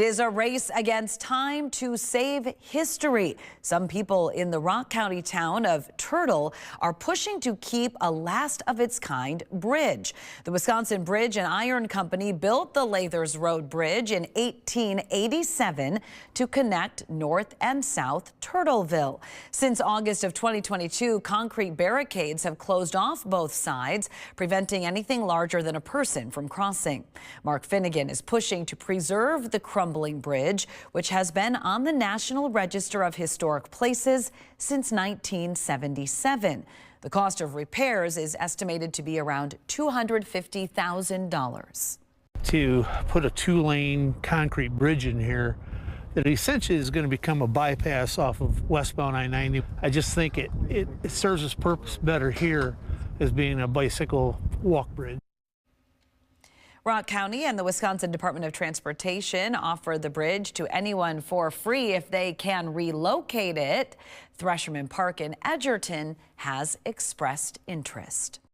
It is a race against time to save history. Some people in the Rock County town of Turtle are pushing to keep a last-of-its-kind bridge. The Wisconsin Bridge and Iron Company built the Lathers Road Bridge in 1887 to connect North and South Turtleville. Since August of 2022, concrete barricades have closed off both sides, preventing anything larger than a person from crossing. Mark Finnegan is pushing to preserve the crumbling bridge, which has been on the National Register of Historic Places since 1977. The cost of repairs is estimated to be around $250,000. To put a two-lane concrete bridge in here that essentially is going to become a bypass off of westbound I-90. I just think it serves its purpose better here as being a bicycle walk bridge. Rock County and the Wisconsin Department of Transportation offered the bridge to anyone for free if they can relocate it. Thresherman Park in Edgerton has expressed interest.